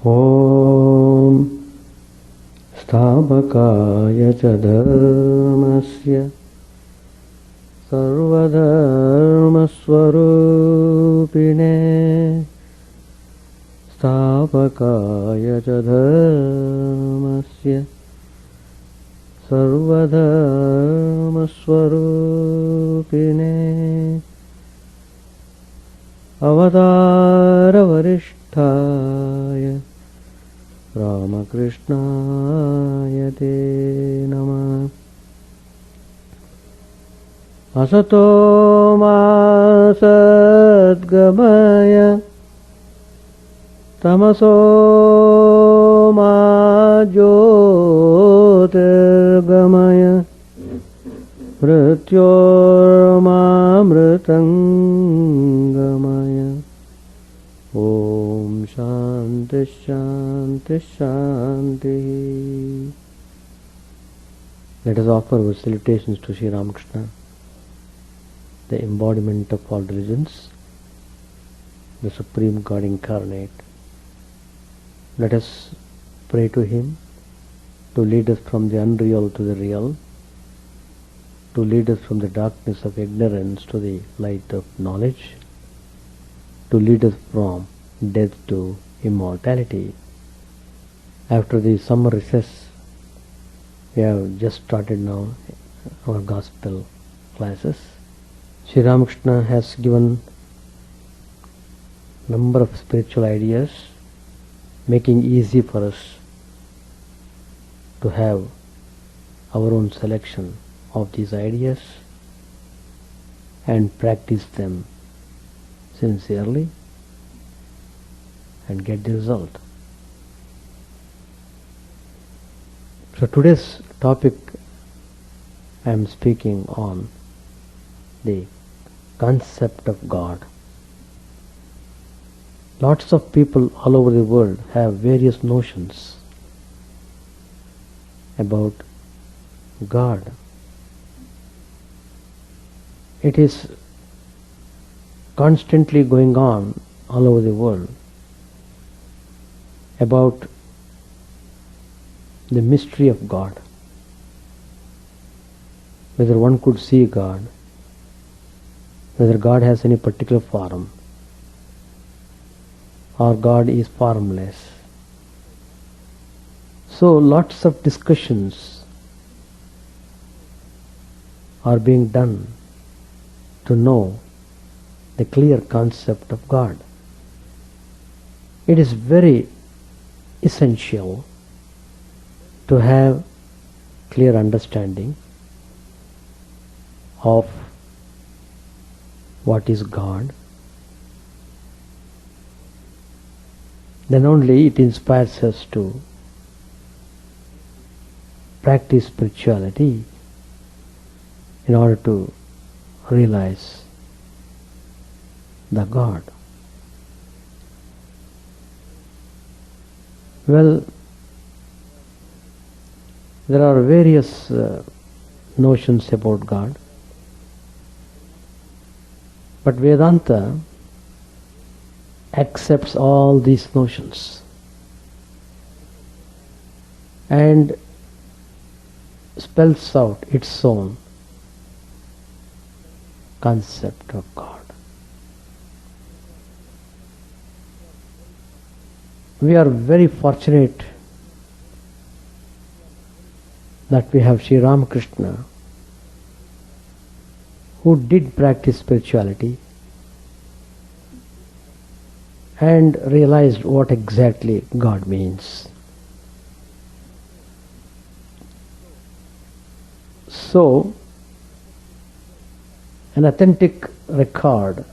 ॐ स्थापकाय च धर्मस्य सर्वधर्मस्वरूपिणे स्थापकाय च धर्मस्य सर्वधर्मस्वरूपिणे अवतारवरिष्ठाय Ramakrishnaaya te namah. Asato ma sadgamaya tamaso ma jyotirgamaya mrityorma mritangamaya. Om Shanti Shanti Shanti. Let us offer our salutations to Sri Ramakrishna, the embodiment of all religions, the Supreme God Incarnate. Let us pray to Him to lead us from the unreal to the real, to lead us from the darkness of ignorance to the light of knowledge, to lead us from death to immortality. After the summer recess, we have just started now our gospel classes. Sri Ramakrishna has given number of spiritual ideas, making easy for us to have our own selection of these ideas and practice them sincerely and get the result. So today's topic, I am speaking on the concept of God. Lots of people all over the world have various notions about God. It is constantly going on all over the world about the mystery of God, whether one could see God, whether God has any particular form, or God is formless. So lots of discussions are being done to know the clear concept of God. It is very essential to have clear understanding of what is God. Then only it inspires us to practice spirituality in order to realize the God. Well, there are various notions about God, but Vedanta accepts all these notions and spells out its own concept of God. We are very fortunate that we have Sri Ramakrishna, who did practice spirituality and realized what exactly God means. So, an authentic record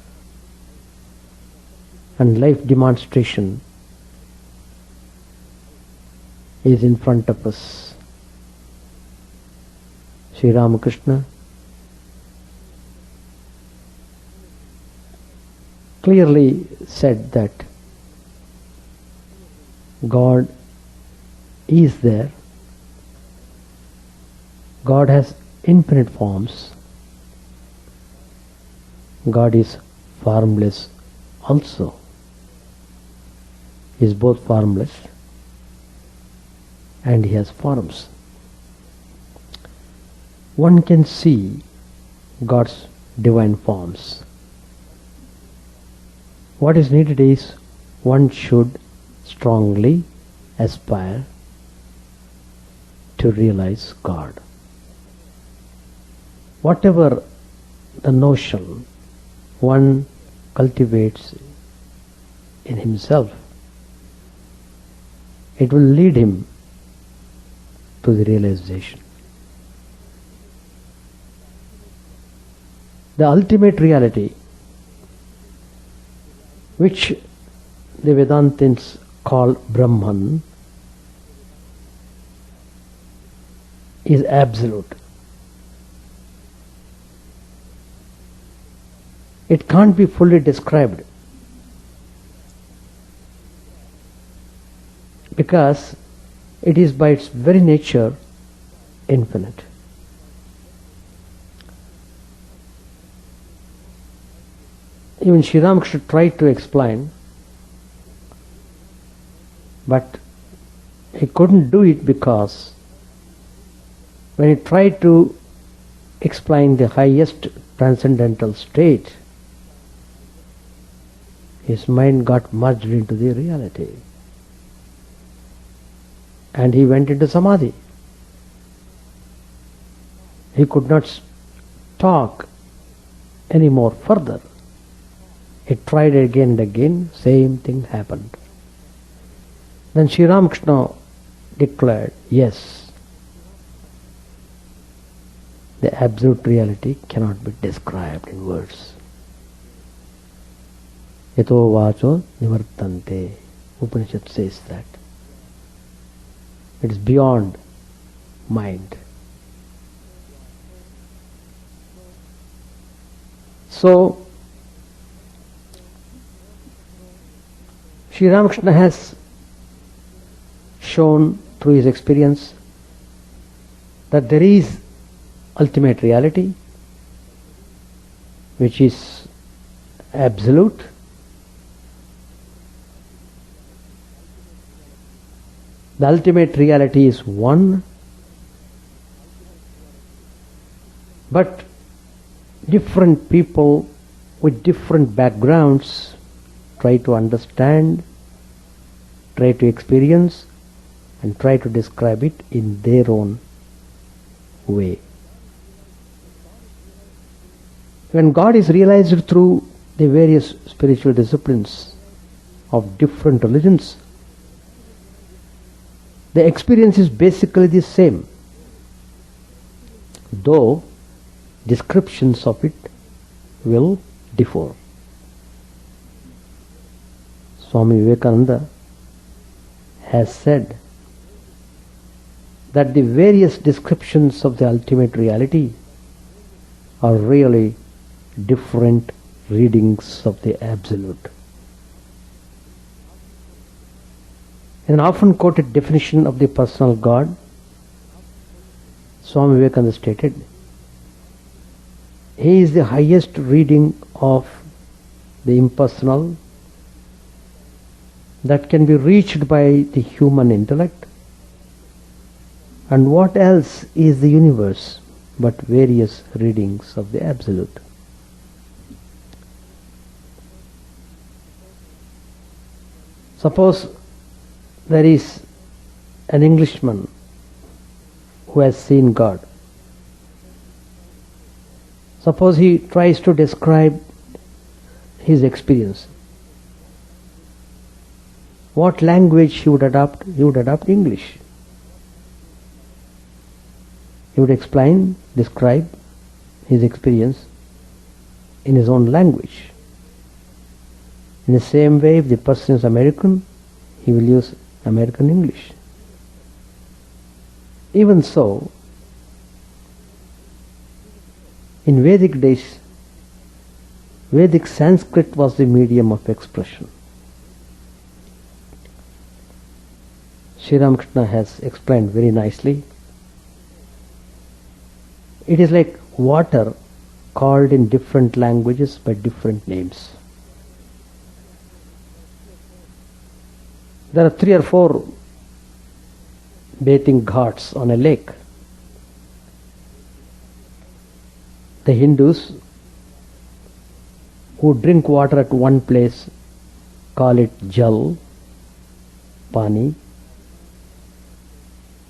and life demonstration is in front of us. Sri Ramakrishna clearly said that God is there. God has infinite forms. God is formless also. is both formless and he has forms. One can see God's divine forms. What is needed is one should strongly aspire to realize God. Whatever the notion one cultivates in himself, it will lead him to the realization. The ultimate reality, which the Vedantins call Brahman, is absolute. It can't be fully described because it is by its very nature infinite. Even Sri Ramakrishna tried to explain, but he couldn't do it because when he tried to explain the highest transcendental state, his mind got merged into the reality and he went into samadhi. He could not talk any more further. He tried again and again, same thing happened. Then Sri Ramakrishna declared, yes, the absolute reality cannot be described in words. Yato vacho nivartante. Upanishad says that. It is beyond mind. So, Sri Ramakrishna has shown through his experience that there is ultimate reality which is absolute, the ultimate reality is one, but different people with different backgrounds try to understand, try to experience and try to describe it in their own way. When God is realized through the various spiritual disciplines of different religions, the experience is basically the same, though descriptions of it will differ. Swami Vivekananda has said that the various descriptions of the ultimate reality are really different readings of the absolute. In an often quoted definition of the personal God, Swami Vivekananda stated, he is the highest reading of the impersonal that can be reached by the human intellect. And what else is the universe but various readings of the absolute? Suppose there is an Englishman who has seen God. Suppose he tries to describe his experience. What language he would adopt? He would adopt English. He would explain, describe his experience in his own language. In the same way, if the person is American, he will use American English. Even so, in Vedic days, Vedic Sanskrit was the medium of expression. Sri Ramakrishna has explained very nicely. It is like water called in different languages by different names. There are 3 or 4 bathing ghats on a lake. The Hindus who drink water at one place call it jal, pani.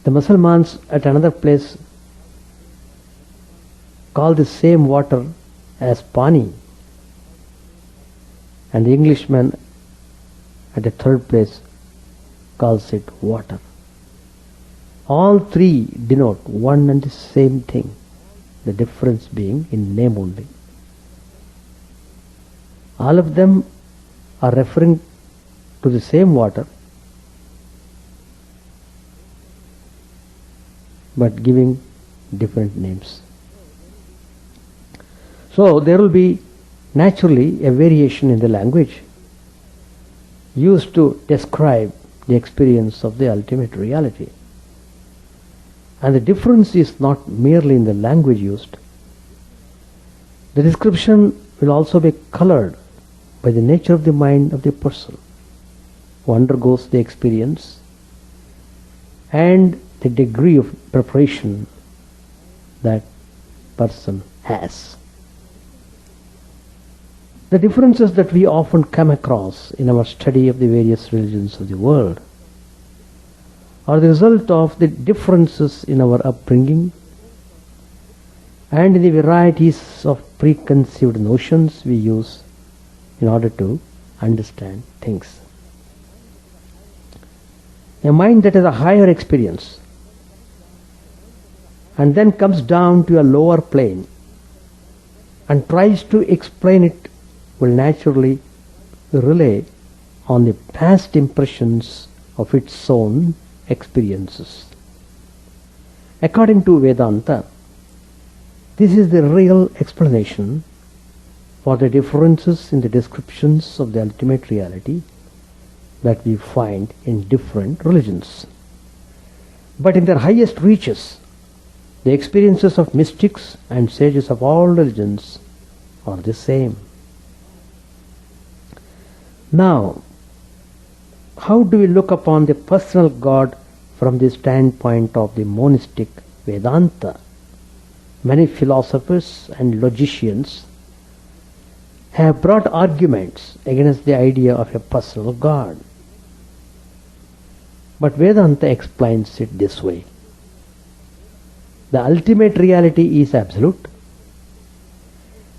The Muslims at another place call the same water as pani, and the Englishman at a third place calls it water. All 3 denote one and the same thing, the difference being in name only. All of them are referring to the same water, but giving different names. So there will be naturally a variation in the language used to describe the experience of the ultimate reality. And the difference is not merely in the language used. The description will also be colored by the nature of the mind of the person who undergoes the experience and the degree of preparation that person has. The differences that we often come across in our study of the various religions of the world are the result of the differences in our upbringing and in the varieties of preconceived notions we use in order to understand things. A mind that has a higher experience and then comes down to a lower plane and tries to explain it will naturally rely on the past impressions of its own experiences. According to Vedanta, this is the real explanation for the differences in the descriptions of the ultimate reality that we find in different religions. But in their highest reaches, the experiences of mystics and sages of all religions are the same. Now, how do we look upon the personal God from the standpoint of the monistic Vedanta? Many philosophers and logicians have brought arguments against the idea of a personal God. But Vedanta explains it this way. The ultimate reality is absolute.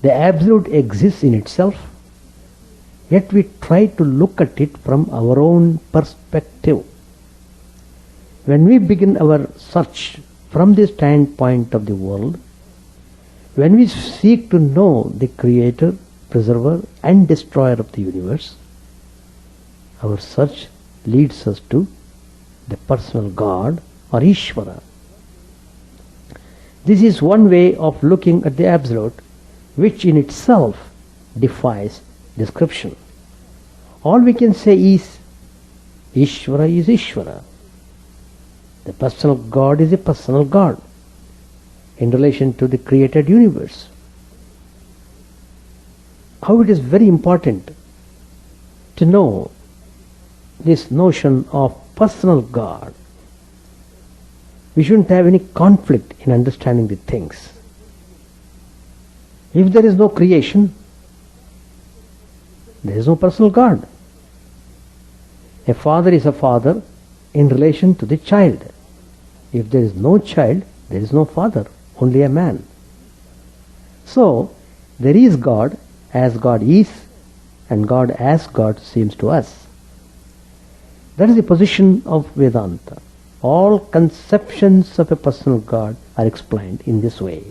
The absolute exists in itself, yet we try to look at it from our own perspective. When we begin our search from the standpoint of the world, when we seek to know the Creator, Preserver and Destroyer of the universe, our search leads us to the personal God or Ishvara. This is one way of looking at the Absolute, which in itself defies description. All we can say is Ishvara is Ishvara. The personal God is a personal God in relation to the created universe. How it is very important to know this notion of personal God. We shouldn't have any conflict in understanding the things. If there is no creation, there is no personal God. A father is a father in relation to the child. If there is no child, there is no father, only a man. So, there is God as God is, and God as God seems to us. That is the position of Vedanta. All conceptions of a personal God are explained in this way.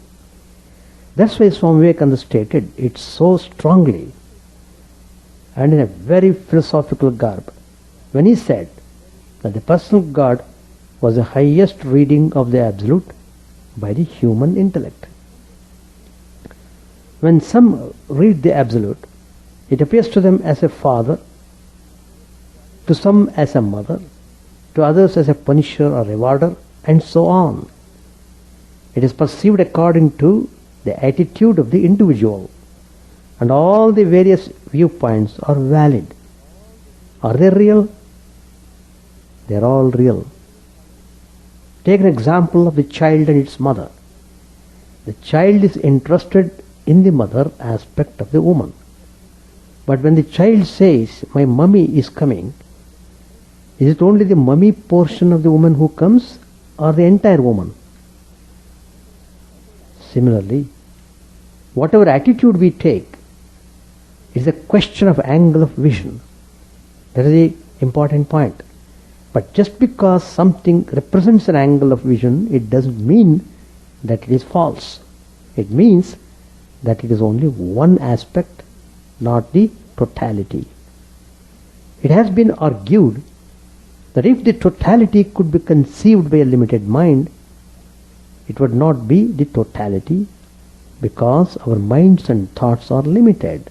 That's why Swami Vivekananda stated it so strongly and in a very philosophical garb when he said that the personal God was the highest reading of the Absolute by the human intellect. When some read the Absolute, it appears to them as a father, to some as a mother, to others as a punisher or rewarder, and so on. It is perceived according to the attitude of the individual, and all the various viewpoints are valid. Are they real? They are all real. Take an example of the child and its mother. The child is interested in the mother aspect of the woman. But when the child says, "My mummy is coming," is it only the mummy portion of the woman who comes, or the entire woman? Similarly, whatever attitude we take is a question of angle of vision. That is the important point. But just because something represents an angle of vision, it doesn't mean that it is false. It means that it is only one aspect, not the totality. It has been argued that if the totality could be conceived by a limited mind, it would not be the totality, because our minds and thoughts are limited.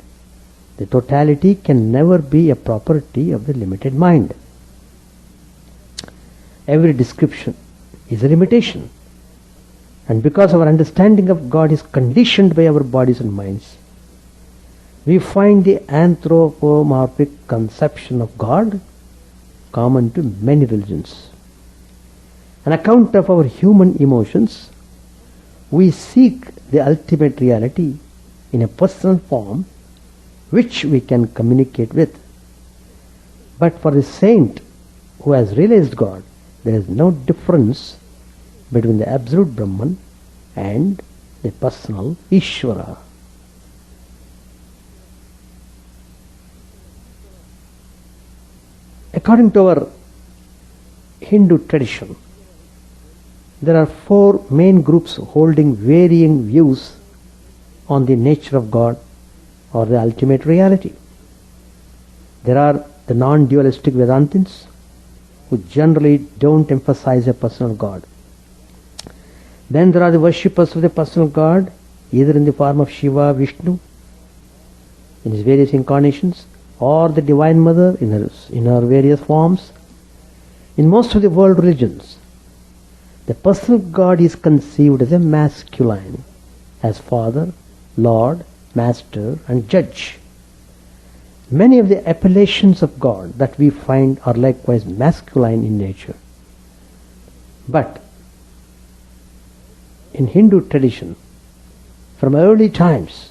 The totality can never be a property of the limited mind. Every description is a limitation. And because our understanding of God is conditioned by our bodies and minds, we find the anthropomorphic conception of God common to many religions. An account of our human emotions, we seek the ultimate reality in a personal form which we can communicate with. But for the saint who has realized God, there is no difference between the absolute Brahman and the personal Ishvara. According to our Hindu tradition, there are four main groups holding varying views on the nature of God or the ultimate reality. There are the non-dualistic Vedantins, who generally don't emphasize a personal God. Then there are the worshippers of the personal God, either in the form of Shiva, Vishnu, in his various incarnations, or the Divine Mother in her various forms. In most of the world religions, the personal God is conceived as a masculine, as Father, Lord, Master, and Judge. Many of the appellations of God that we find are likewise masculine in nature. But in Hindu tradition, from early times,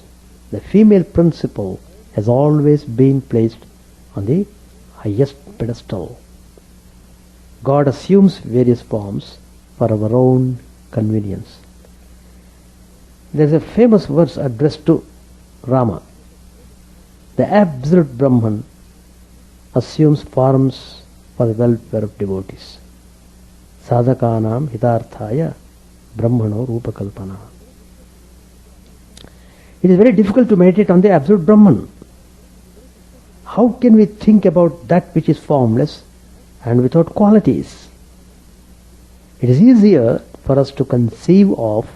the female principle has always been placed on the highest pedestal. God assumes various forms for our own convenience. There is a famous verse addressed to Rama. The absolute Brahman assumes forms for the welfare of devotees. Sadhakanam hitarthaya brahmano rupakalpana. It is very difficult to meditate on the absolute Brahman. How can we think about that which is formless and without qualities? It is easier for us to conceive of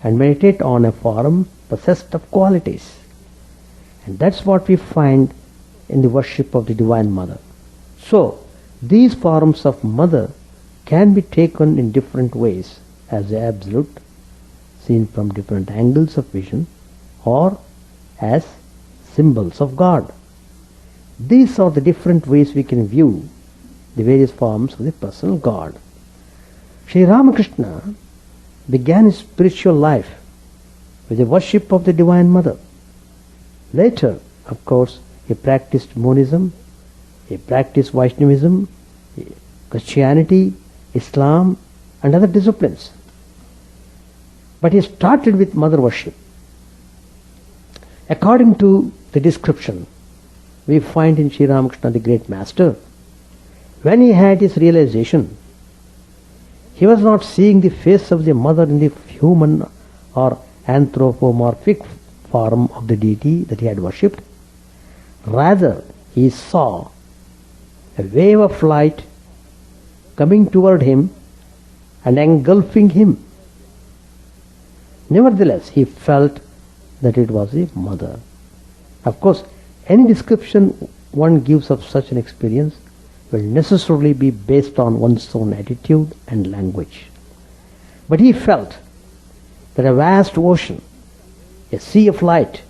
and meditate on a form possessed of qualities. And that's what we find in the worship of the Divine Mother. So, these forms of Mother can be taken in different ways as the Absolute, seen from different angles of vision, or as symbols of God. These are the different ways we can view the various forms of the personal God. Sri Ramakrishna began his spiritual life with the worship of the Divine Mother. Later, of course, he practiced monism, he practiced Vaishnavism, Christianity, Islam, and other disciplines. But he started with mother worship. According to the description we find in Sri Ramakrishna, the great master, when he had his realization, he was not seeing the face of the mother in the human or anthropomorphic form of the deity that he had worshipped. Rather, he saw a wave of light coming toward him and engulfing him. Nevertheless, he felt that it was the mother. Of course, any description one gives of such an experience will necessarily be based on one's own attitude and language. But he felt that a vast ocean, a sea of light,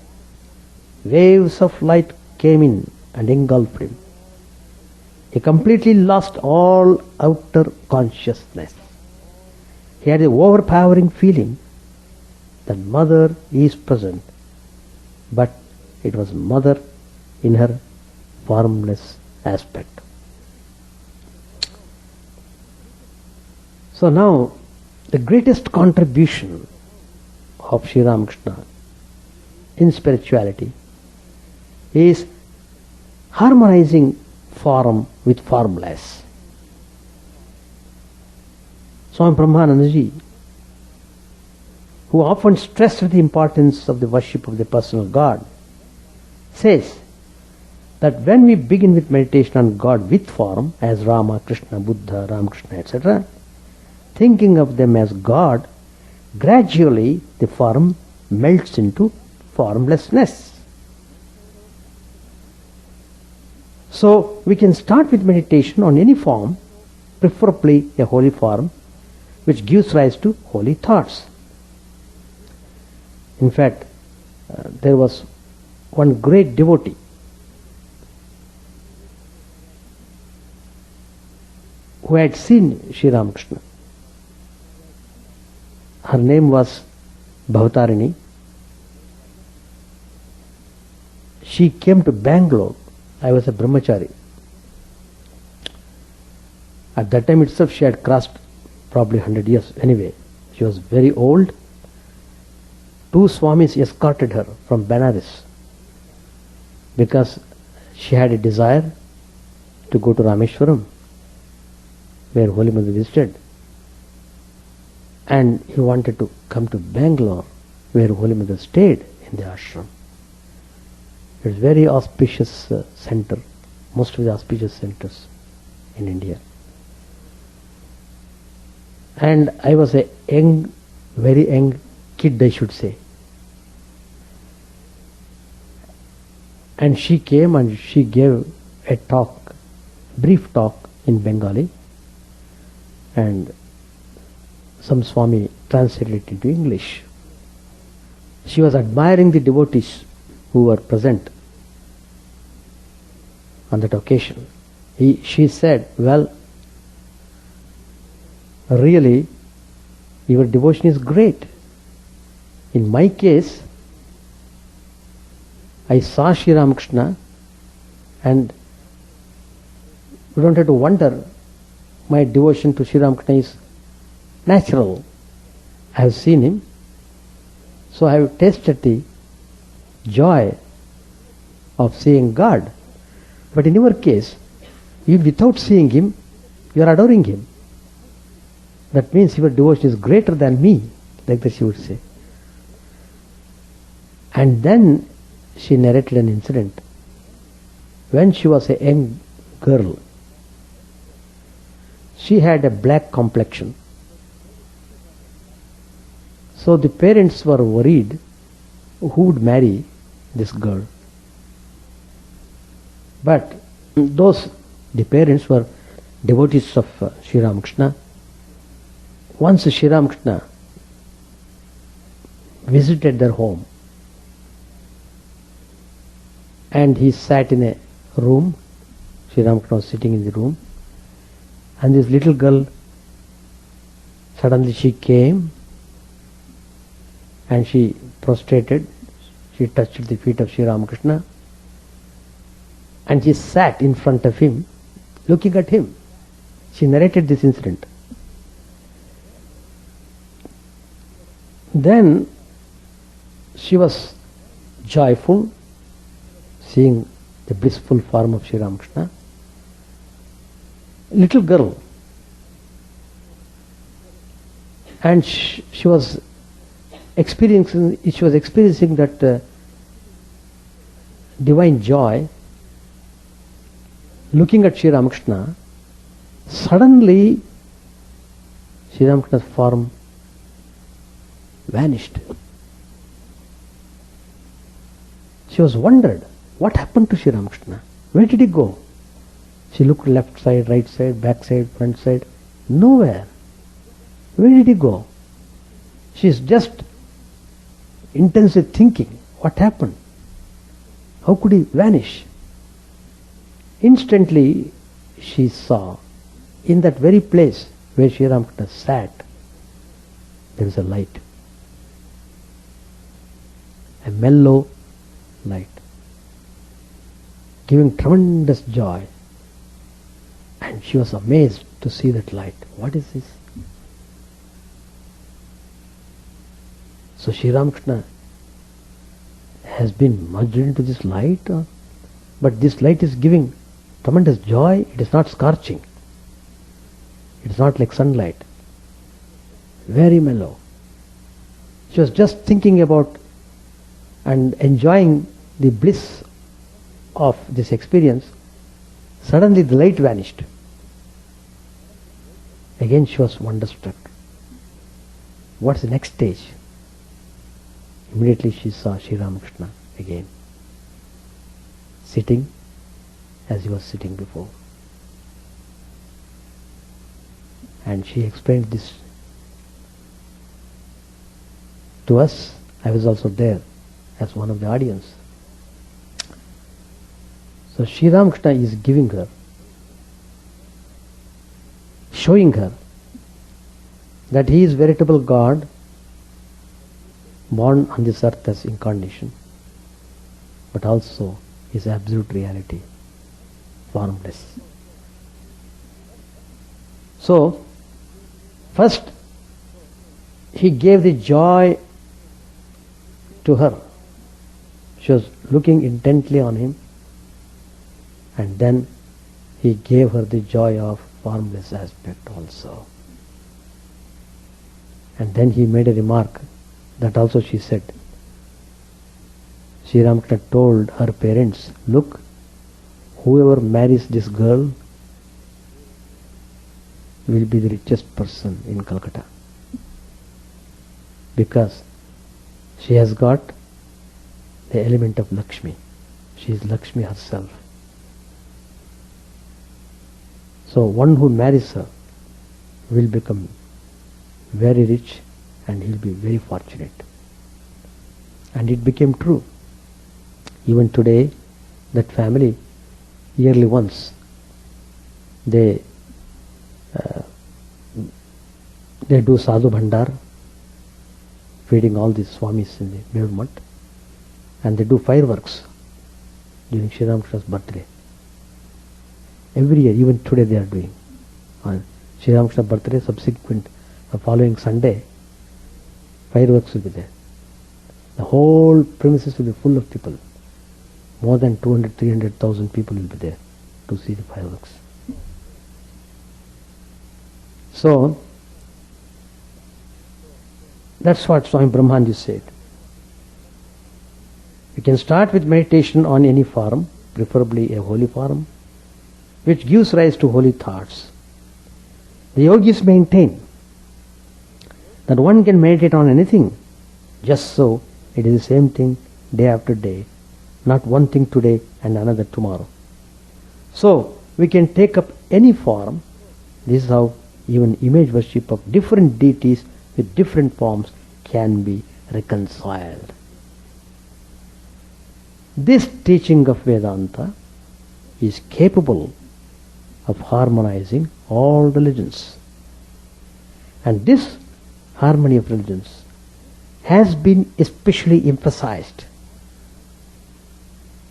waves of light came in and engulfed him. He completely lost all outer consciousness. He had an overpowering feeling that Mother is present, but it was Mother in her formless aspect. So now, the greatest contribution of Sri Ramakrishna in spirituality is harmonizing form with formless. Swami Brahmanandaji, who often stressed the importance of the worship of the personal God, says that when we begin with meditation on God with form, as Rama, Krishna, Buddha, Ramakrishna, etc., thinking of them as God, gradually the form melts into formlessness. So we can start with meditation on any form, preferably a holy form, which gives rise to holy thoughts. In fact, there was one great devotee who had seen Sri Ramakrishna. Her name was Bhavatarini. She came to Bangalore. I was a brahmachari. At that time itself she had crossed probably 100 years anyway. She was very old. Two Swamis escorted her from Benares because she had a desire to go to Rameshwaram, where Holy Mother visited. And he wanted to come to Bangalore, where Holy Mother stayed in the ashram. It's a very auspicious center, most of the auspicious centers in India. And I was a young, very young kid, I should say. And she came and she gave a talk, brief talk in Bengali, and some Swami translated it into English. She was admiring the devotees who were present on that occasion. She said, well, really, your devotion is great. In my case, I saw Sri Ramakrishna, and you don't have to wonder, my devotion to Sri Ramakrishna is natural. I have seen him, so I have tasted the joy of seeing God. But in your case, even without seeing him, you are adoring him. That means your devotion is greater than me, like that she would say. And then she narrated an incident. When she was a young girl, she had a black complexion. So the parents were worried who would marry this girl. But the parents were devotees of Sri Ramakrishna. Once Sri Ramakrishna visited their home, and he sat in a room. Sri Ramakrishna was sitting in the room, and this little girl, suddenly she came and she prostrated. She touched the feet of Sri Ramakrishna, and she sat in front of him, looking at him. She narrated this incident. Then she was joyful, seeing the blissful form of Sri Ramakrishna. Little girl, and she was experiencing that divine joy. Looking at Sri Ramakrishna, suddenly Sri Ramakrishna's form vanished. She was wondered, what happened to Sri Ramakrishna? Where did he go? She looked left side, right side, back side, front side. Nowhere. Where did he go? She is just intensely thinking, what happened? How could he vanish? Instantly, she saw in that very place where Sri Ramakrishna sat, there is a light, a mellow light, giving tremendous joy. And she was amazed to see that light. What is this? So Sri Ramakrishna has been merged into this light, but this light is giving tremendous joy. It is not scorching. It is not like sunlight. Very mellow. She was just thinking about and enjoying the bliss of this experience. Suddenly the light vanished. Again she was wonderstruck. What's the next stage? Immediately she saw Sri Ramakrishna again, sitting as he was sitting before. And she explained this to us. I was also there as one of the audience. So Sri Ramakrishna is giving her, showing her that he is veritable God, born on this earth as incarnation, but also is absolute reality, formless. So, first he gave the joy to her. She was looking intently on him, and then he gave her the joy of formless aspect also. And then he made a remark that also she said. Sri Ramakrishna told her parents, look, whoever marries this girl will be the richest person in Calcutta, because she has got the element of Lakshmi. She is Lakshmi herself. So one who marries her will become very rich and he'll be very fortunate. And it became true. Even today, that family, yearly once, they do sadhu bhandar, feeding all these swamis in the Mevmat, and they do fireworks during Sri Ramakrishna's birthday. Every year, even today they are doing. On Sri Ramakrishna's birthday, subsequent, the following Sunday, fireworks will be there. The whole premises will be full of people. More than 200,000-300,000 people will be there to see the fireworks. So, that's what Swami Brahmanji said. We can start with meditation on any form, preferably a holy form, which gives rise to holy thoughts. The yogis maintain that one can meditate on anything, just so it is the same thing day after day, not one thing today and another tomorrow. So, we can take up any form. This is how even image worship of different deities with different forms can be reconciled. This teaching of Vedanta is capable of harmonizing all religions. And this harmony of religions has been especially emphasized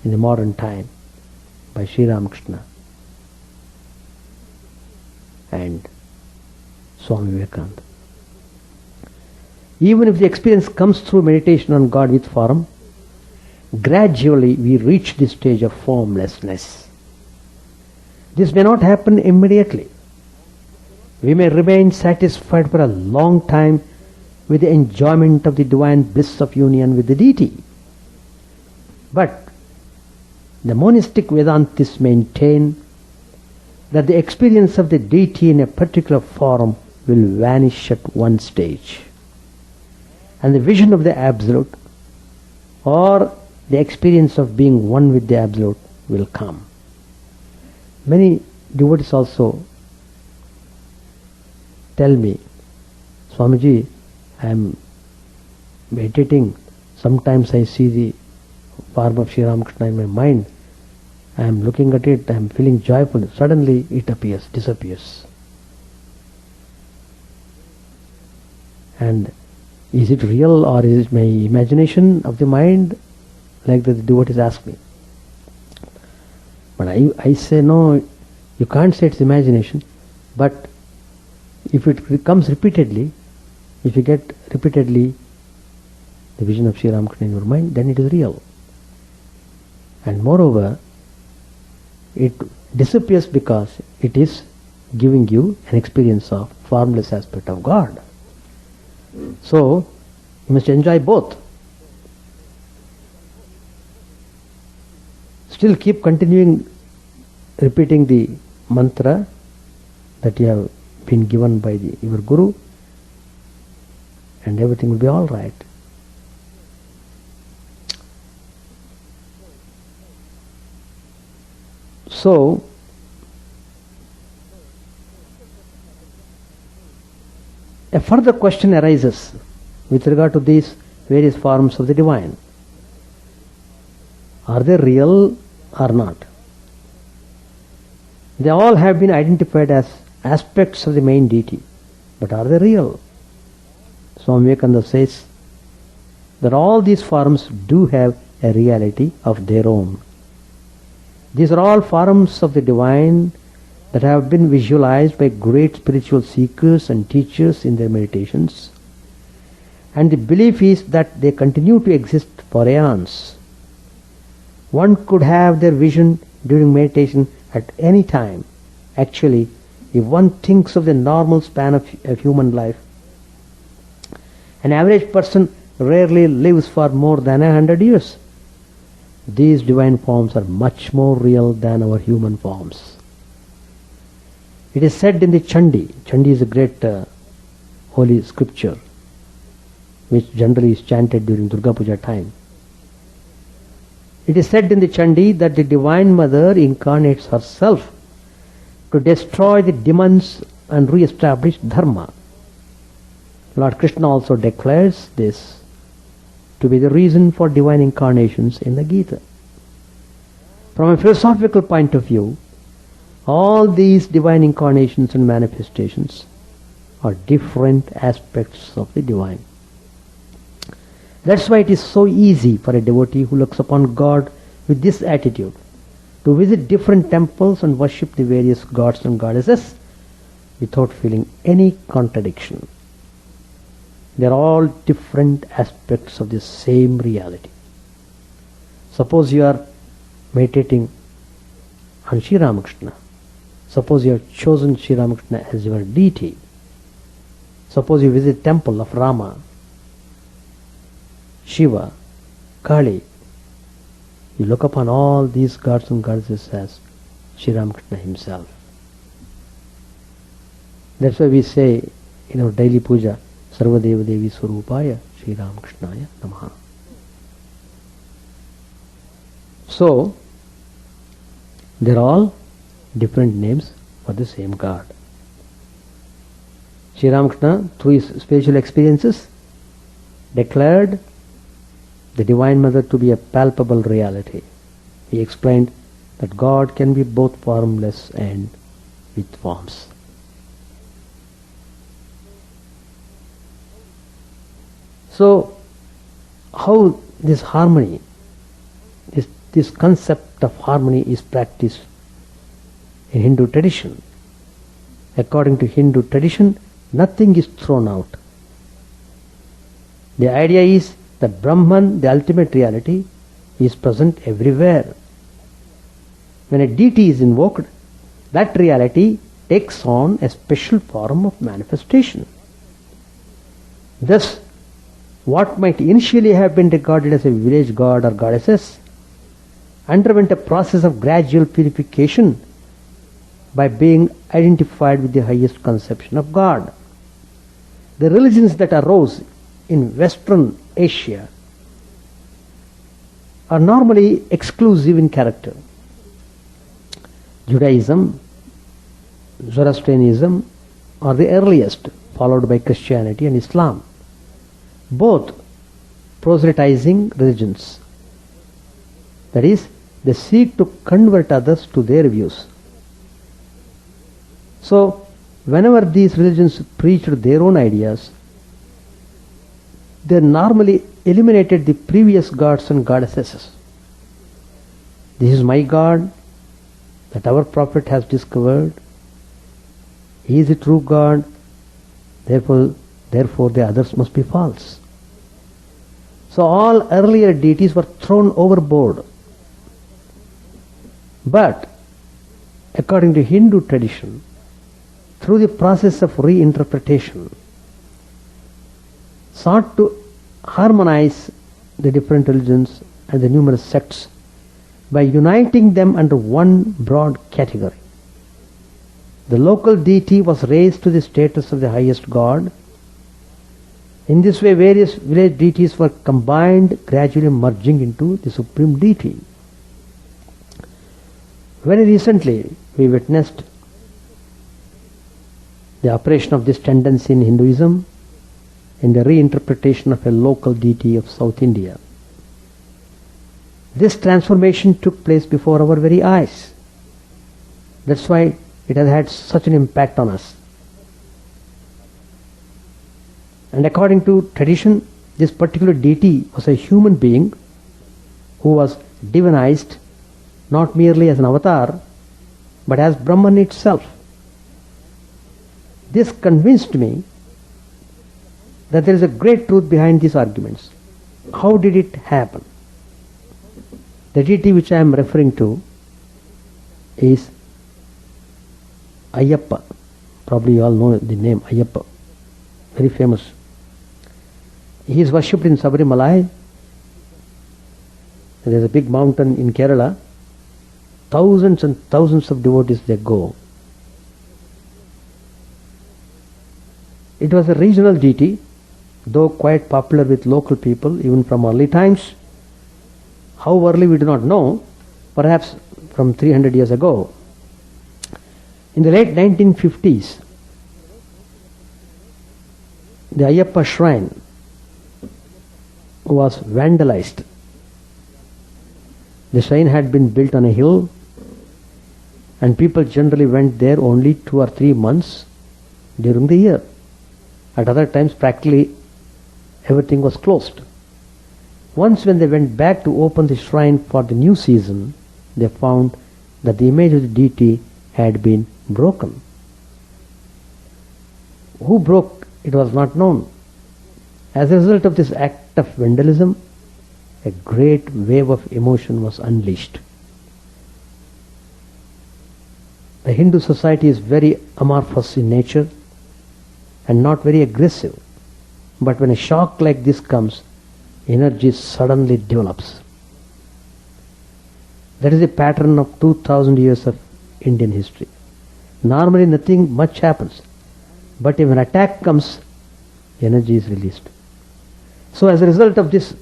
in the modern time by Sri Ramakrishna and Swami Vivekananda. Even if the experience comes through meditation on God with form, gradually we reach the stage of formlessness. This may not happen immediately. We may remain satisfied for a long time with the enjoyment of the divine bliss of union with the deity. But the monistic Vedantists maintain that the experience of the deity in a particular form will vanish at one stage, and the vision of the Absolute or the experience of being one with the Absolute will come. Many devotees also tell me, Swamiji, I am meditating, sometimes I see the form of Sri Ramakrishna in my mind, I am looking at it, I am feeling joyful. Suddenly it appears, disappears. And is it real or is it my imagination of the mind? Like the devotees ask me. But I say no, you can't say it's imagination. But if it comes repeatedly, if you get repeatedly the vision of Sri Ramakrishna in your mind, then it is real. And moreover, it disappears because it is giving you an experience of formless aspect of God. So, you must enjoy both. Still keep continuing repeating the mantra that you have been given by your Guru, and everything will be all right. So, a further question arises with regard to these various forms of the divine. Are they real or not? They all have been identified as aspects of the main deity, but are they real? Swami Vivekananda says that all these forms do have a reality of their own. These are all forms of the divine that have been visualized by great spiritual seekers and teachers in their meditations, and the belief is that they continue to exist for eons. One could have their vision during meditation at any time. Actually, if one thinks of the normal span of human life, an average person rarely lives for more than 100 years. These divine forms are much more real than our human forms. It is said in the Chandi. Chandi is a great holy scripture which generally is chanted during Durga Puja time. It is said in the Chandi that the Divine Mother incarnates herself to destroy the demons and re-establish Dharma. Lord Krishna also declares this to be the reason for divine incarnations in the Gita. From a philosophical point of view, all these divine incarnations and manifestations are different aspects of the divine. That's why it is so easy for a devotee who looks upon God with this attitude to visit different temples and worship the various gods and goddesses without feeling any contradiction. They are all different aspects of the same reality. Suppose you are meditating on Sri Ramakrishna. Suppose you have chosen Sri Ramakrishna as your deity. Suppose you visit temple of Rama, Shiva, Kali. You look upon all these gods and goddesses as Sri Ramakrishna himself. That's why we say in our daily puja, Sarvadeva Devi Swarupaya Sri Ramakrishnaya Namaha. So, they are all different names for the same God. Sri Ramakrishna, through his spiritual experiences, declared the Divine Mother to be a palpable reality. He explained that God can be both formless and with forms. So, how this harmony, this concept of harmony is practiced in Hindu tradition? According to Hindu tradition, nothing is thrown out. The idea is that Brahman, the ultimate reality, is present everywhere. When a deity is invoked, that reality takes on a special form of manifestation. Thus, what might initially have been regarded as a village god or goddesses underwent a process of gradual purification by being identified with the highest conception of God. The religions that arose in Western Asia are normally exclusive in character. Judaism, Zoroastrianism are the earliest, followed by Christianity and Islam. Both proselytizing religions. That is, They seek to convert others to their views. So, whenever these religions preached their own ideas, they normally eliminated the previous gods and goddesses. This is my God that our prophet has discovered. He is the true God. Therefore the others must be false. So all earlier deities were thrown overboard. But according to Hindu tradition, through the process of reinterpretation, sought to harmonize the different religions and the numerous sects by uniting them under one broad category. The local deity was raised to the status of the highest god. In this way, various village deities were combined, gradually merging into the supreme deity. Very recently, we witnessed the operation of this tendency in Hinduism in the reinterpretation of a local deity of South India. This transformation took place before our very eyes. That's why it has had such an impact on us. And according to tradition, this particular deity was a human being who was divinized not merely as an avatar, but as Brahman itself. This convinced me that there is a great truth behind these arguments. How did it happen? The deity which I am referring to is Ayyappa. Probably you all know the name Ayyappa. Very famous. He is worshipped in Sabarimalai. There is a big mountain in Kerala. Thousands and thousands of devotees there go. It was a regional deity, though quite popular with local people even from early times. How early we do not know, perhaps from 300 years ago. In the late 1950s, the Ayyappa shrine was vandalized. The shrine had been built on a hill, and people generally went there only 2 or 3 months during the year. At other times, practically everything was closed. Once when they went back to open the shrine for the new season, they found that the image of the deity had been broken. Who broke it was not known. As a result of this act of vandalism, a great wave of emotion was unleashed. The Hindu society is very amorphous in nature and not very aggressive. But when a shock like this comes, energy suddenly develops. That is a pattern of 2000 years of Indian history. Normally nothing much happens, but if an attack comes, energy is released. So as a result of this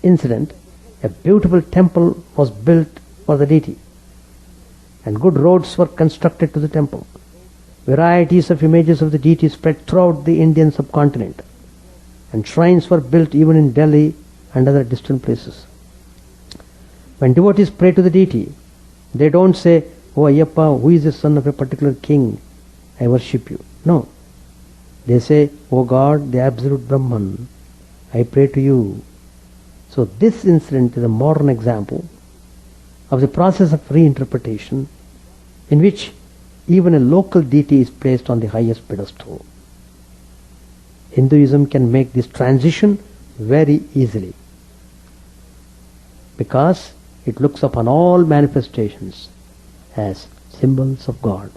incident, a beautiful temple was built for the deity, and good roads were constructed to the temple. Varieties of images of the deity spread throughout the Indian subcontinent, and shrines were built even in Delhi and other distant places. When devotees pray to the deity, they don't say, "Oh Ayyappa, who is the son of a particular king? I worship you." No. They say, "Oh God, the absolute Brahman, I pray to you." So this incident is a modern example of the process of reinterpretation in which even a local deity is placed on the highest pedestal. Hinduism can make this transition very easily because it looks upon all manifestations as symbols of God.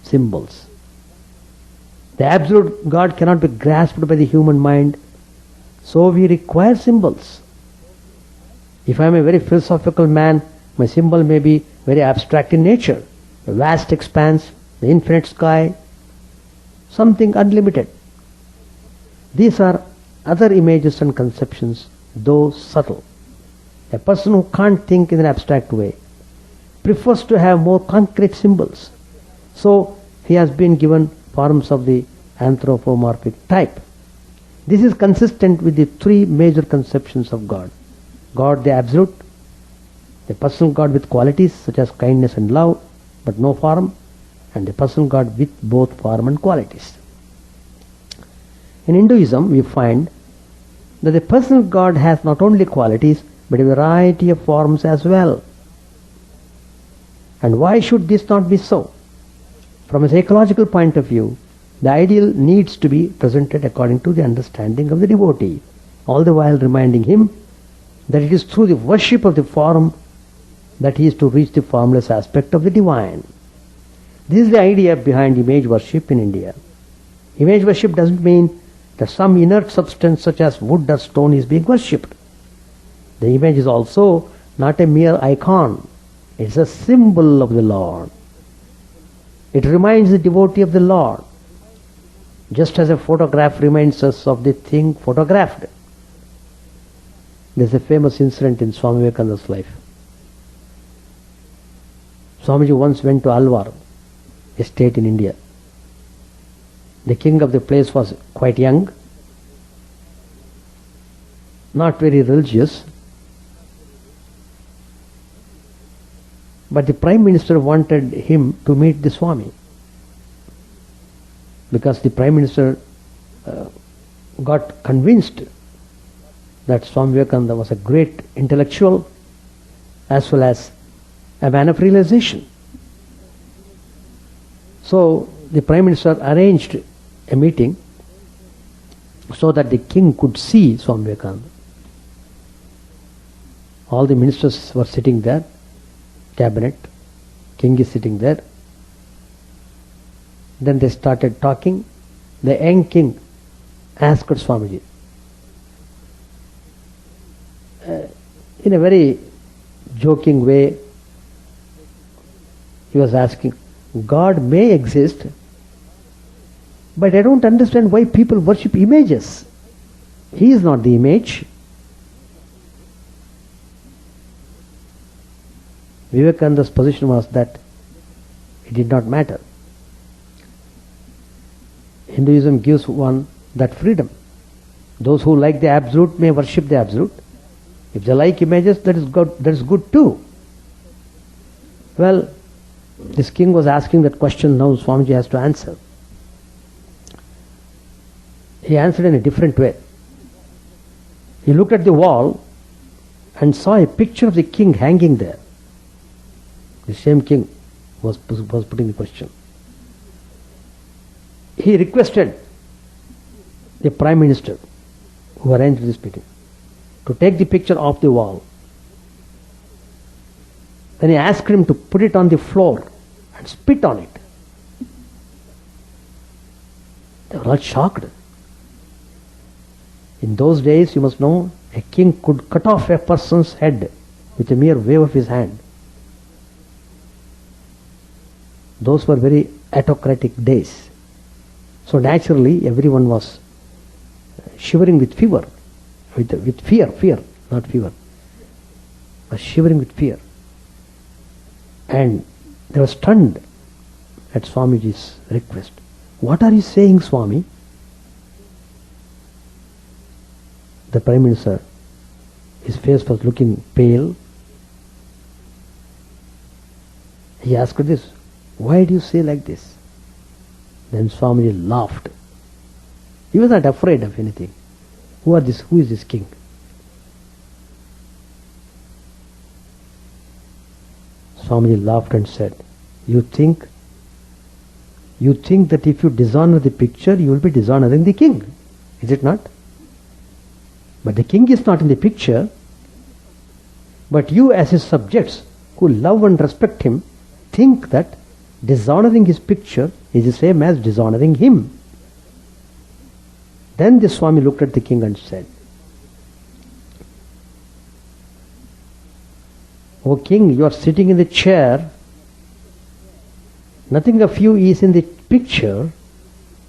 Symbols. The absolute God cannot be grasped by the human mind, so we require symbols. If I am a very philosophical man, my symbol may be very abstract in nature. A vast expanse, the infinite sky, something unlimited. These are other images and conceptions, though subtle. A person who can't think in an abstract way prefers to have more concrete symbols. So he has been given forms of the anthropomorphic type. This is consistent with the three major conceptions of God. God the Absolute, The personal God with qualities such as kindness and love, but no form, and the personal God with both form and qualities. In Hinduism, we find that the personal God has not only qualities, but a variety of forms as well. And why should this not be so? From a psychological point of view, the ideal needs to be presented according to the understanding of the devotee, all the while reminding him that it is through the worship of the form that he is to reach the formless aspect of the divine. This is the idea behind image worship in India. Image worship doesn't mean that some inert substance such as wood or stone is being worshipped. The image is also not a mere icon. It's a symbol of the Lord. It reminds the devotee of the Lord, just as a photograph reminds us of the thing photographed. There's a famous incident in Swami Vivekananda's life. Swamiji once went to Alwar, a state in India. The king of the place was quite young, not very religious, but the Prime Minister wanted him to meet the Swami, because the Prime Minister got convinced that Swami Vivekananda was a great intellectual as well as a man of realization. So the Prime Minister arranged a meeting so that the king could see Swami Vivekananda. All the ministers were sitting there, cabinet, king is sitting there. Then they started talking. The young king asked Swamiji, in a very joking way, he was asking, God may exist, but I don't understand why people worship images. He is not the image. Vivekananda's position was that it did not matter. Hinduism gives one that freedom. Those who like the absolute may worship the absolute. If they like images, that is good too. Well, this king was asking that question, now Swamiji has to answer. He answered in a different way. He looked at the wall and saw a picture of the king hanging there. The same king was putting the question. He requested the Prime Minister who arranged this meeting to take the picture off the wall. Then he asked him to put it on the floor and spit on it. They were all shocked. In those days, you must know, a king could cut off a person's head with a mere wave of his hand. Those were very autocratic days. So naturally, everyone was shivering with fever, with fear, not fever, but shivering with fear. And they were stunned at Swamiji's request. What are you saying, Swami? The Prime Minister, his face was looking pale. He asked this, why do you say like this? Then Swamiji laughed. He was not afraid of anything. Who is this king? Swamiji laughed and said, you think that if you dishonor the picture, you will be dishonoring the king. Is it not? But the king is not in the picture. But you as his subjects who love and respect him think that dishonoring his picture is the same as dishonoring him. Then the Swami looked at the king and said, O king, you are sitting in the chair. Nothing of you is in the picture,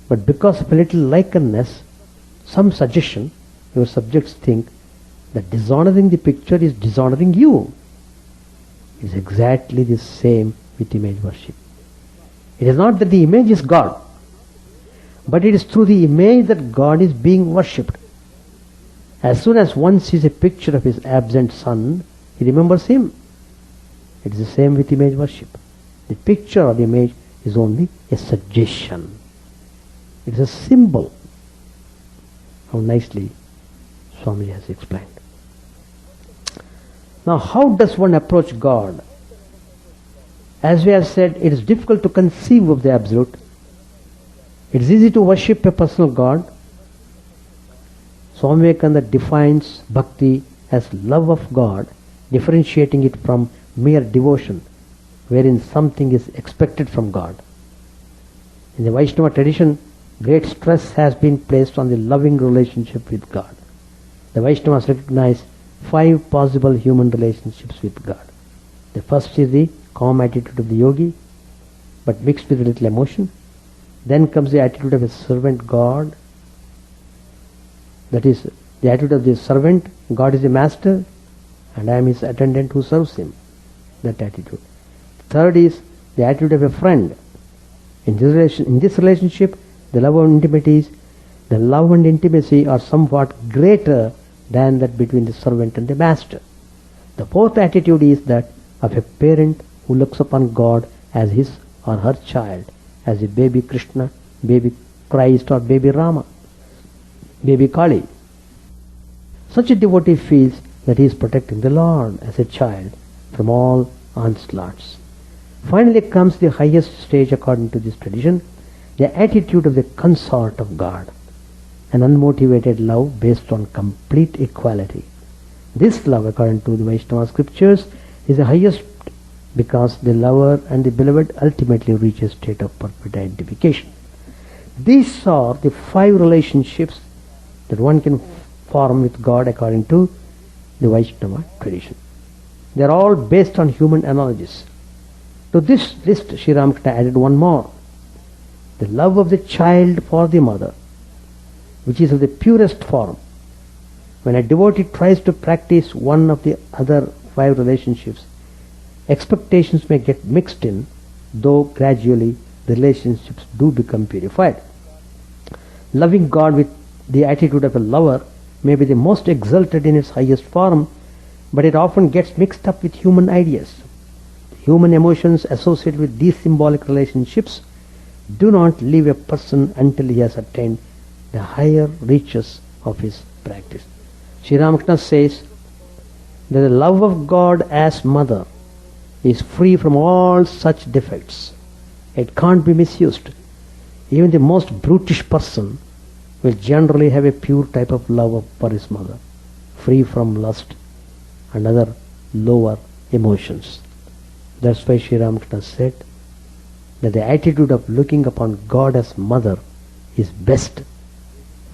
but because of a little likeness, some suggestion, your subjects think that dishonoring the picture is dishonoring you. It is exactly the same with image worship. It is not that the image is God, but it is through the image that God is being worshipped. As soon as one sees a picture of his absent son, he remembers him. It is the same with image worship. The picture or the image is only a suggestion. It is a symbol. How nicely Swami has explained. Now, how does one approach God? As we have said, it is difficult to conceive of the Absolute. It is easy to worship a personal God. Swami Vivekananda defines bhakti as love of God, differentiating it from mere devotion, wherein something is expected from God. In the Vaishnava tradition, great stress has been placed on the loving relationship with God. The Vaishnavas recognize 5 possible human relationships with God. The first is the calm attitude of the yogi, but mixed with a little emotion. Then comes the attitude of a servant God. That is, the attitude of the servant, God is the master, and I am his attendant who serves him. That attitude. Third is the attitude of a friend. In this relationship, the love and intimacy are somewhat greater than that between the servant and the master. The fourth attitude is that of a parent who looks upon God as his or her child, as a baby Krishna, baby Christ, or baby Rama, baby Kali. Such a devotee feels that he is protecting the Lord as a child from all onslaughts. Finally comes the highest stage according to this tradition, the attitude of the consort of God, an unmotivated love based on complete equality. This love, according to the Vaishnava scriptures, is the highest because the lover and the beloved ultimately reach a state of perfect identification. These are the 5 relationships that one can form with God according to the Vaishnava tradition. They are all based on human analogies. To this list, Sri Ramakrishna added one more. The love of the child for the mother, which is of the purest form. When a devotee tries to practice one of the other 5 relationships, expectations may get mixed in, though gradually the relationships do become purified. Loving God with the attitude of a lover may be the most exalted in its highest form, but it often gets mixed up with human ideas. Human emotions associated with these symbolic relationships do not leave a person until he has attained the higher reaches of his practice. Sri Ramakrishna says that the love of God as mother is free from all such defects. It can't be misused. Even the most brutish person will generally have a pure type of love for his mother, free from lust and other lower emotions. That's why Sri Ramakrishna said that the attitude of looking upon God as mother is best,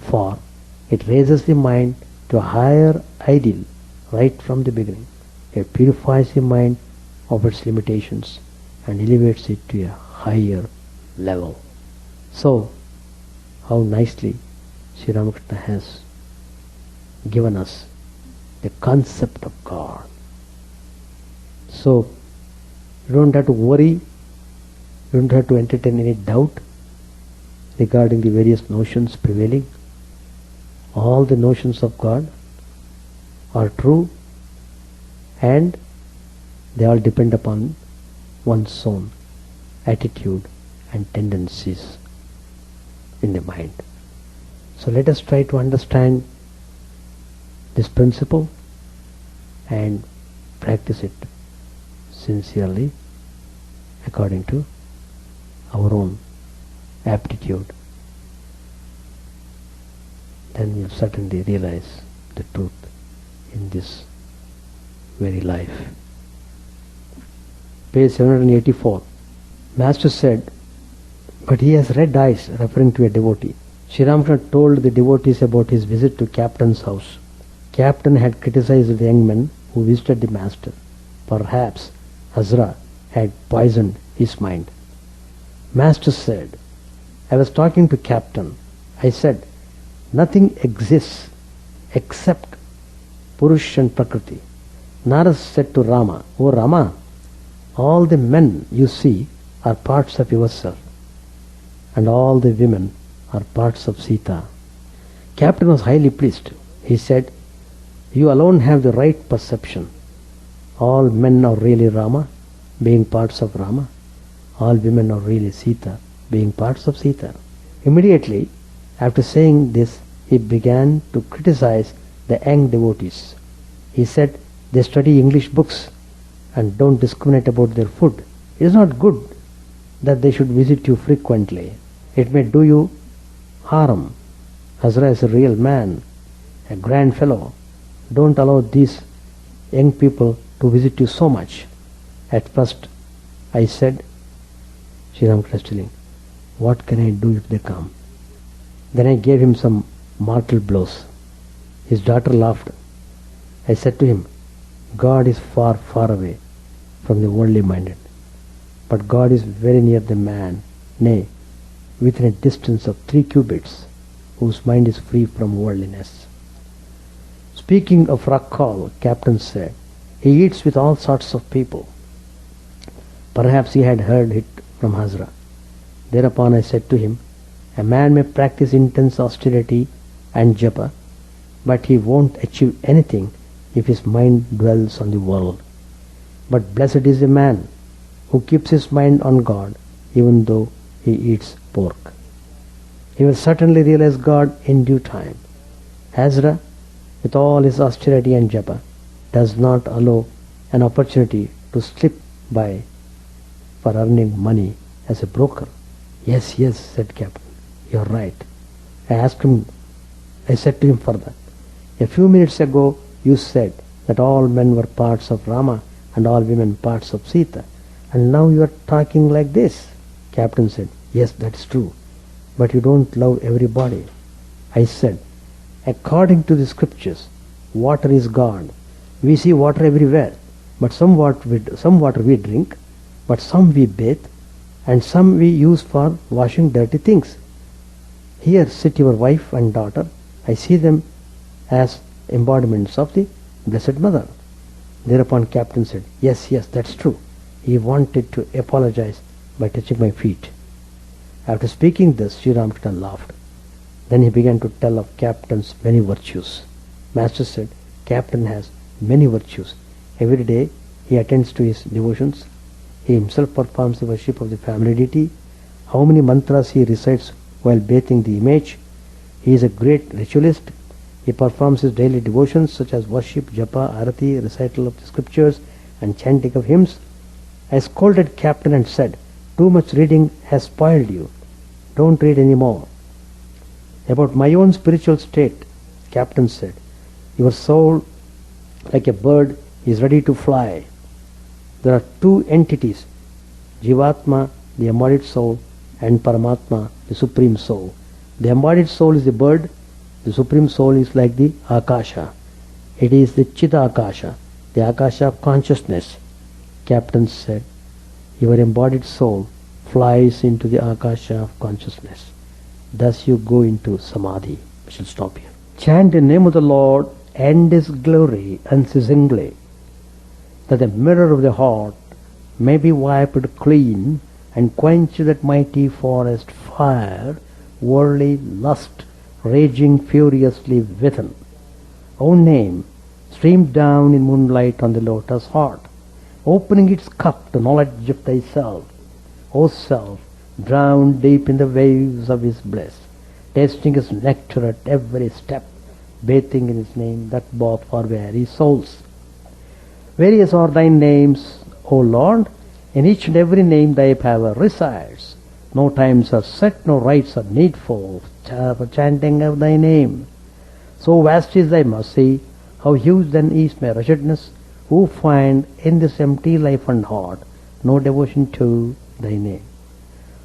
for it raises the mind to a higher ideal right from the beginning. It purifies the mind of its limitations and elevates it to a higher level. So, how nicely Sri Ramakrishna has given us the concept of God. So, you don't have to worry, you don't have to entertain any doubt regarding the various notions prevailing. All the notions of God are true, and they all depend upon one's own attitude and tendencies in the mind. So let us try to understand this principle and practice it sincerely according to our own aptitude. Then we'll certainly realize the truth in this very life. Page 784. Master said, but he has red eyes, referring to a devotee. Sri Ramakrishna told the devotees about his visit to Captain's house. Captain had criticized the young men who visited the master. Perhaps Hazra had poisoned his mind. Master said, I was talking to Captain. I said, nothing exists except Purush and Prakriti. Narad said to Rama, O Rama, all the men you see are parts of yourself, and all the women are parts of Sita. Captain was highly pleased. He said, you alone have the right perception. All men are really Rama, being parts of Rama. All women are really Sita, being parts of Sita. Immediately after saying this, he began to criticize the young devotees. He said, they study English books and don't discriminate about their food. It is not good that they should visit you frequently. It may do you harm. Hazra is a real man, a grand fellow. Don't allow these young people to visit you so much. At first I said, Sri Ramakrishna is telling, what can I do if they come? Then I gave him some mortal blows. His daughter laughed. I said to him, God is far, far away from the worldly minded, but God is very near the man, nay, within a distance of 3 cubits, whose mind is free from worldliness. Speaking of Rakhal, Captain said, he eats with all sorts of people. Perhaps he had heard it from Hazra. Thereupon I said to him, a man may practice intense austerity and japa, but he won't achieve anything if his mind dwells on the world. But blessed is the man who keeps his mind on God even though he eats pork. He will certainly realize God in due time. Hazra, with all his austerity and japa, does not allow an opportunity to slip by for earning money as a broker. Yes, yes, said Captain, you are right. I said to him further, a few minutes ago you said that all men were parts of Rama and all women parts of Sita, and now you are talking like this. Captain said, yes, that's true, but you don't love everybody. I said, according to the scriptures, water is God. We see water everywhere, but some water we drink, but some we bathe, and some we use for washing dirty things. Here sit your wife and daughter. I see them as embodiments of the Blessed Mother. Thereupon Captain said, yes, yes, that's true. He wanted to apologize by touching my feet. After speaking this, Sri Ramakrishna laughed. Then he began to tell of Captain's many virtues. Master said, Captain has many virtues. Every day he attends to his devotions. He himself performs the worship of the family deity. How many mantras he recites while bathing the image. He is a great ritualist. He performs his daily devotions such as worship, japa, arati, recital of the scriptures and chanting of hymns. I scolded Captain and said, too much reading has spoiled you. Don't read any more. About my own spiritual state, Captain said, your soul, like a bird, is ready to fly. There are 2 entities, Jivatma, the embodied soul, and Paramatma, the supreme soul. The embodied soul is the bird, the supreme soul is like the Akasha. It is the Chita Akasha, the Akasha of consciousness. Captain said, your embodied soul flies into the Akasha of consciousness. Thus you go into Samadhi. We shall stop here. Chant the name of the Lord and His glory unceasingly, that the mirror of the heart may be wiped clean and quench that mighty forest fire, worldly lust raging furiously within. O name, stream down in moonlight on the lotus heart, opening its cup to knowledge of thyself. O self, drowned deep in the waves of his bliss, tasting his nectar at every step, bathing in his name that bought for very souls. Various are thy names, O Lord. In each and every name thy power resides. No times are set, no rites are needful for chanting of thy name. So vast is thy mercy, how huge then is my wretchedness, who find in this empty life and heart no devotion to thy name.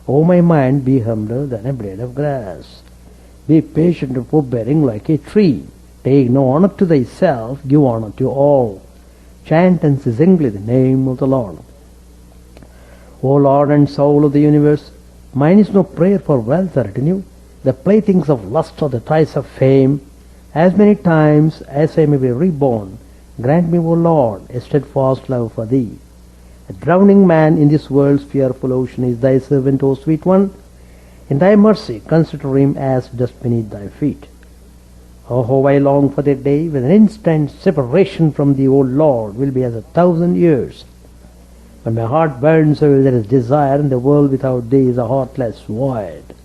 O my mind, be humbler than a blade of grass. Be patient and forbearing like a tree. Take no honor to thyself, give honor to all. Chant unceasingly the name of the Lord. O Lord and soul of the universe, mine is no prayer for wealth or retinue, the playthings of lust or the ties of fame. As many times as I may be reborn, grant me, O Lord, a steadfast love for thee. A drowning man in this world's fearful ocean is thy servant, O sweet one. In thy mercy consider him as dust beneath thy feet. Oh, how I long for that day when an instant separation from thee, O Lord, will be as 1,000 years. When my heart burns away, there is desire, and the world without thee is a heartless void.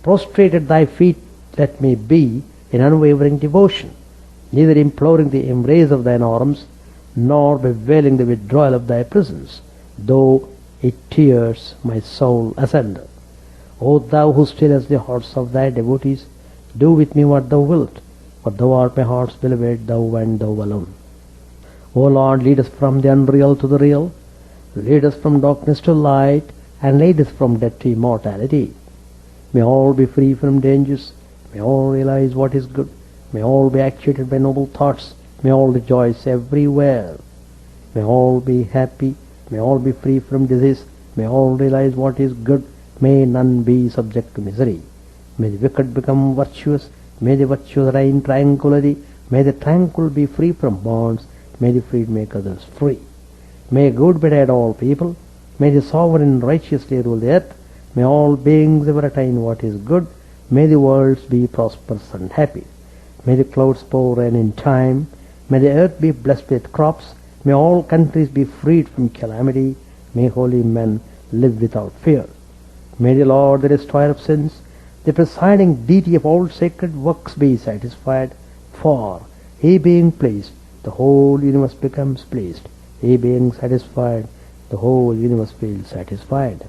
Prostrate at thy feet let me be in unwavering devotion, neither imploring the embrace of thine arms, nor bewailing the withdrawal of thy presence, though it tears my soul asunder. O thou who stillest the hearts of thy devotees, do with me what thou wilt, for thou art my heart's beloved, thou and thou alone. O Lord, lead us from the unreal to the real, lead us from darkness to light, and lead us from death to immortality. May all be free from dangers, may all realize what is good, may all be actuated by noble thoughts, may all rejoice everywhere. May all be happy, may all be free from disease, may all realize what is good, may none be subject to misery. May the wicked become virtuous, may the virtuous reign tranquility, may the tranquil be free from bonds, may the freed make others free. May good betide all people, may the sovereign righteously rule the earth, may all beings ever attain what is good, may the worlds be prosperous and happy. May the clouds pour rain in time, may the earth be blessed with crops, may all countries be freed from calamity, may holy men live without fear. May the Lord, the destroyer of sins, the presiding deity of all sacred works be satisfied, for he being pleased, the whole universe becomes pleased. He being satisfied, the whole universe feels satisfied.